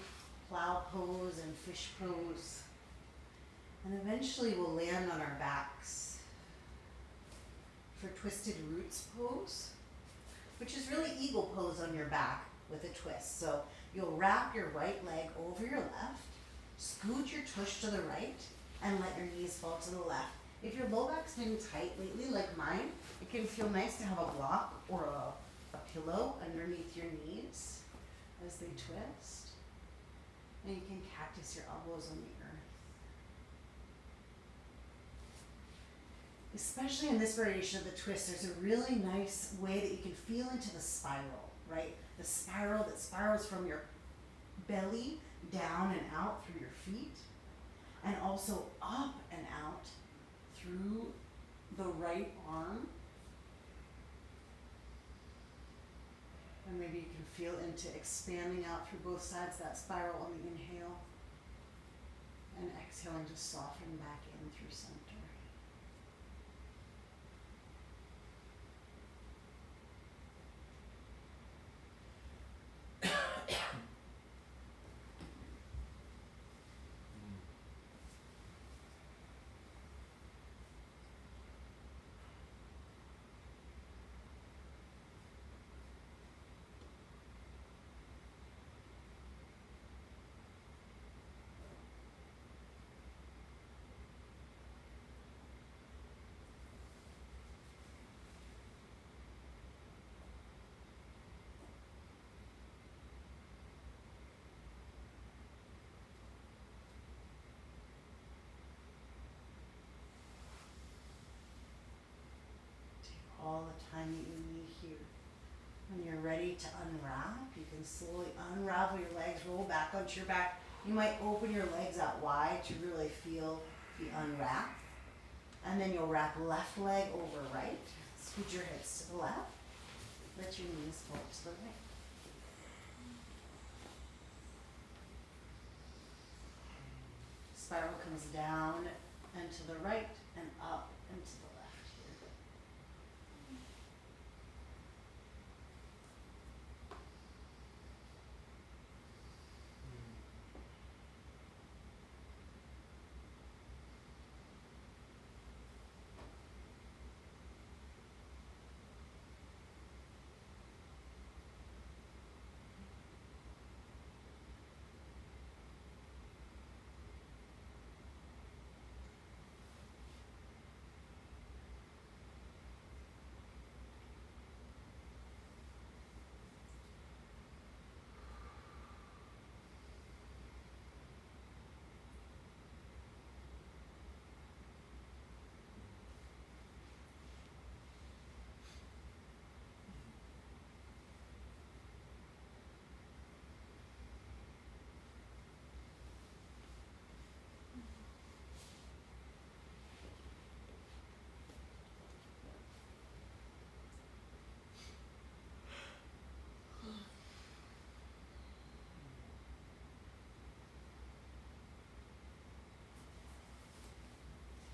plow pose and fish pose. And eventually we'll land on our backs for twisted roots pose, which is really eagle pose on your back with a twist. So you'll wrap your right leg over your left, scoot your tush to the right, and let your knees fall to the left. If your low back's been tight lately, like mine, it can feel nice to have a block or a pillow underneath your knees as they twist. And you can cactus your elbows on the earth. Especially in this variation of the twist, there's a really nice way that you can feel into the spiral, right? The spiral that spirals from your belly down and out through your feet, and also up and out through the right arm. And maybe you can feel into expanding out through both sides of that spiral on the inhale, and exhaling to soften back in through center. All the time that you need here. When you're ready to unwrap, you can slowly unravel your legs, roll back onto your back. You might open your legs out wide to really feel the unwrap. And then you'll wrap left leg over right. Scoot your hips to the left. Let your knees fall to the right. Spiral comes down and to the right and up and to the left here.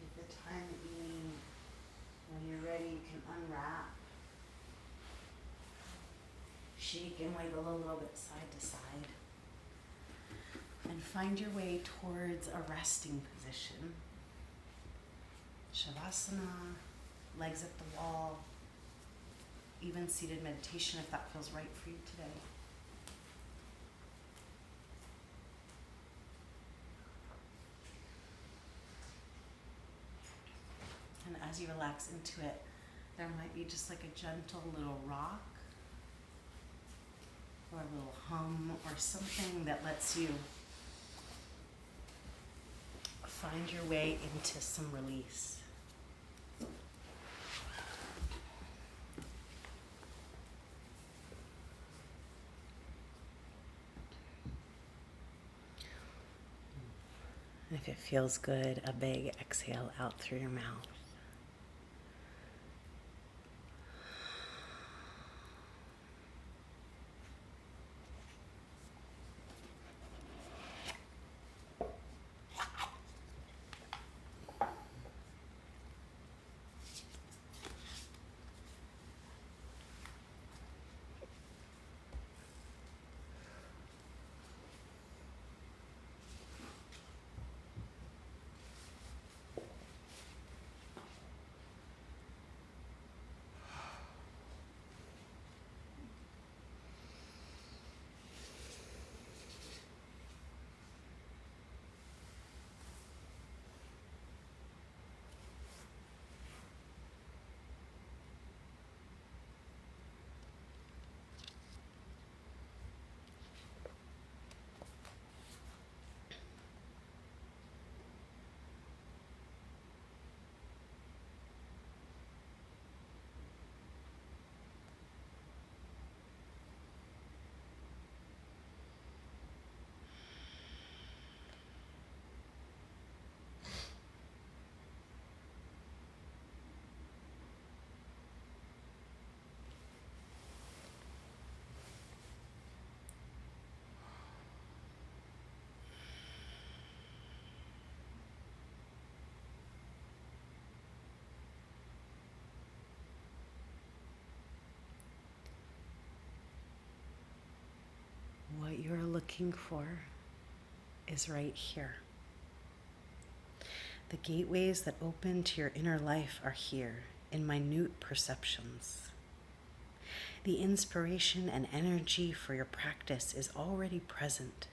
Take the time that you need. When you're ready, you can unwrap. Shake and wiggle a little bit side to side. And find your way towards a resting position. Shavasana, legs at the wall, even seated meditation if that feels right for you today. And as you relax into it, there might be just like a gentle little rock or a little hum or something that lets you find your way into some release. And if it feels good, a big exhale out through your mouth. looking for is right here. The gateways that open to your inner life are here in minute perceptions. The inspiration and energy for your practice is already present.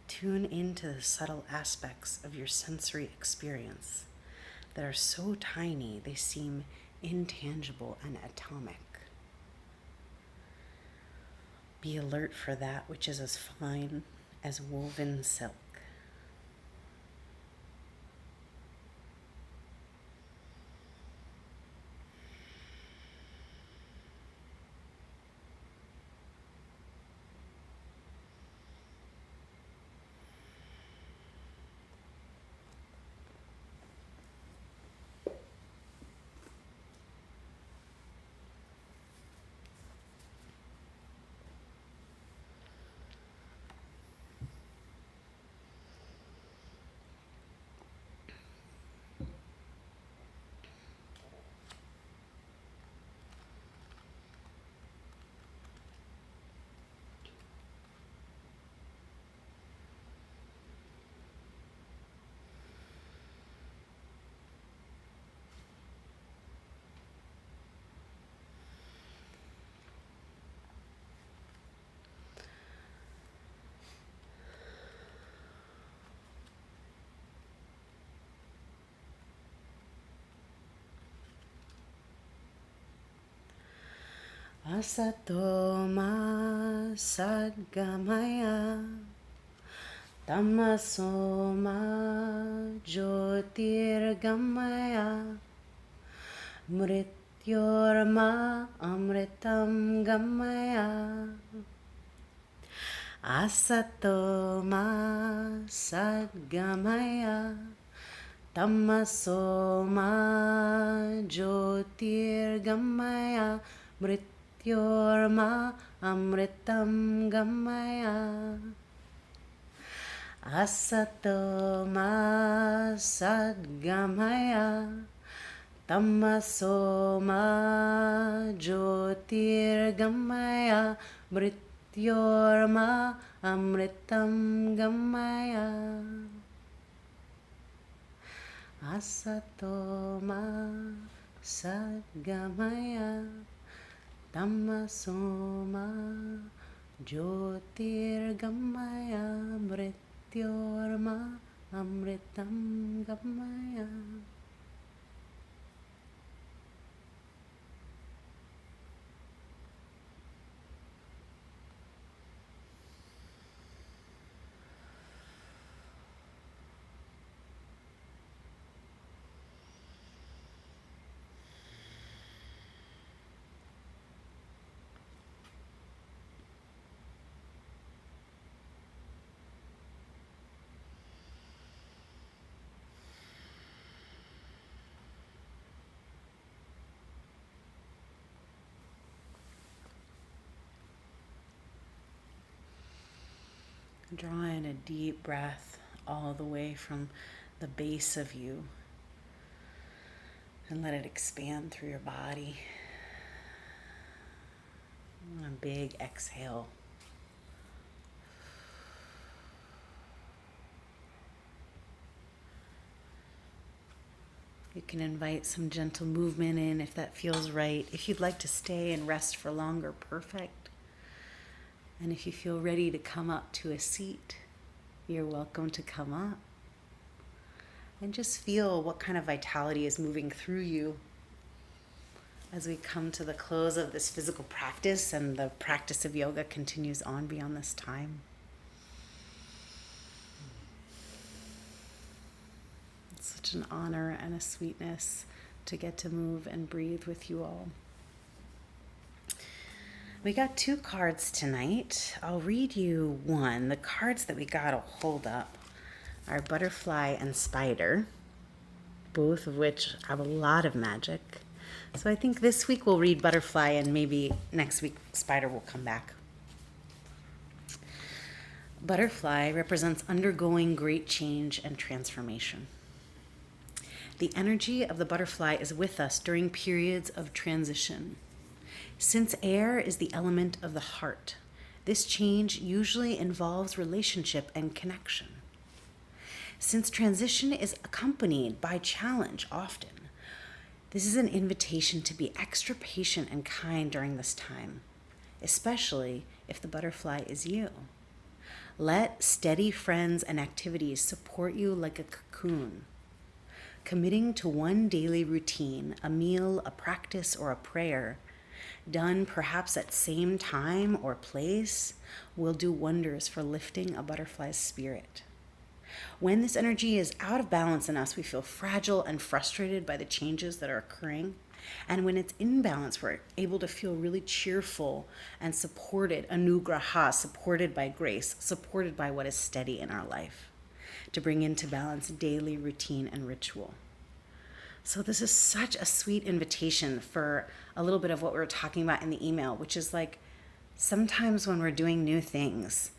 Tune into the subtle aspects of your sensory experience that are so tiny they seem intangible and atomic. Be alert for that which is as fine as woven silk. Asato ma sadgamaya tamaso ma jyotirgamaya mrityorma amritam gamaya. Asato ma sadgamaya tamaso ma jyotirgamaya mrityorma amritam gamaya. Asato ma sadgamaya tamaso ma jyotirgamaya mrityorma amritam gamaya. Asato ma sadgamaya tamaso ma jyotirgamaya mrityorma amritam gamaya. Draw in a deep breath all the way from the base of you and let it expand through your body. A big exhale. You can invite some gentle movement in if that feels right. If you'd like to stay and rest for longer, perfect. And if you feel ready to come up to a seat, you're welcome to come up. And just feel what kind of vitality is moving through you as we come to the close of this physical practice and the practice of yoga continues on beyond this time. It's such an honor and a sweetness to get to move and breathe with you all. We got 2 cards tonight. I'll read you one. The cards that we got, I'll hold up, are Butterfly and Spider, both of which have a lot of magic. So I think this week we'll read Butterfly and maybe next week Spider will come back. Butterfly represents undergoing great change and transformation. The energy of the butterfly is with us during periods of transition. Since air is the element of the heart, This change usually involves relationship and connection. Since transition is accompanied by challenge often, this is an invitation to be extra patient and kind during this time, especially if the butterfly is you. Let steady friends and activities support you like a cocoon. Committing to one daily routine, a meal, a practice, or a prayer, done perhaps at same time or place, will do wonders for lifting a butterfly's spirit. When this energy is out of balance in us, we feel fragile and frustrated by the changes that are occurring. And when it's in balance, we're able to feel really cheerful and supported, anugraha, supported by grace, supported by what is steady in our life, to bring into balance daily routine and ritual. So this is such a sweet invitation for a little bit of what we were talking about in the email, which is like sometimes when we're doing new things,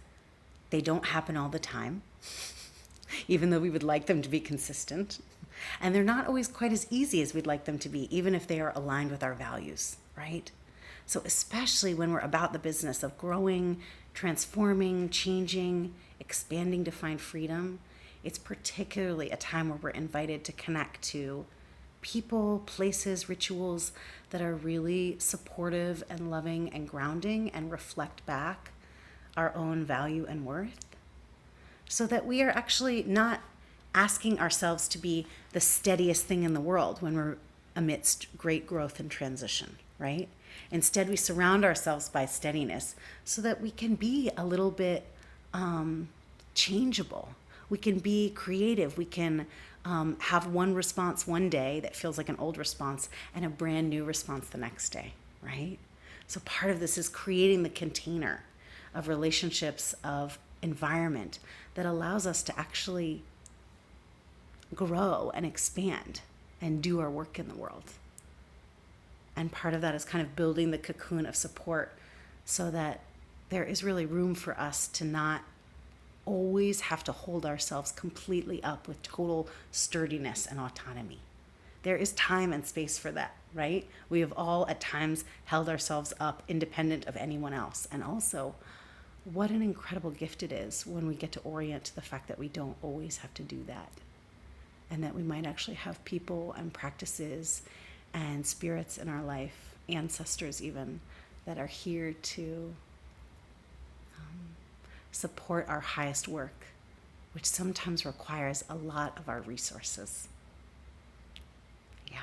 they don't happen all the time, even though we would like them to be consistent. And they're not always quite as easy as we'd like them to be, even if they are aligned with our values, right? So especially when we're about the business of growing, transforming, changing, expanding to find freedom, it's particularly a time where we're invited to connect to people, places, rituals that are really supportive and loving and grounding and reflect back our own value and worth, so that we are actually not asking ourselves to be the steadiest thing in the world when we're amidst great growth and transition, right? Instead, we surround ourselves by steadiness so that we can be a little bit changeable. We can be creative. We can have one response one day that feels like an old response and a brand new response the next day, right? So part of this is creating the container of relationships, of environment that allows us to actually grow and expand and do our work in the world. And part of that is kind of building the cocoon of support so that there is really room for us to not always have to hold ourselves completely up with total sturdiness and autonomy. There is time and space for that, right? We have all at times held ourselves up independent of anyone else. And also, what an incredible gift it is when we get to orient to the fact that we don't always have to do that. And that we might actually have people and practices and spirits in our life, ancestors even, that are here to support our highest work, which sometimes requires a lot of our resources. Yeah.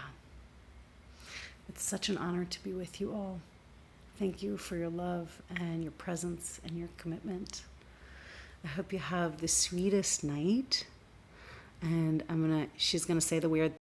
It's such an honor to be with you all. Thank you for your love and your presence and your commitment. I hope you have the sweetest night. And she's gonna say the weird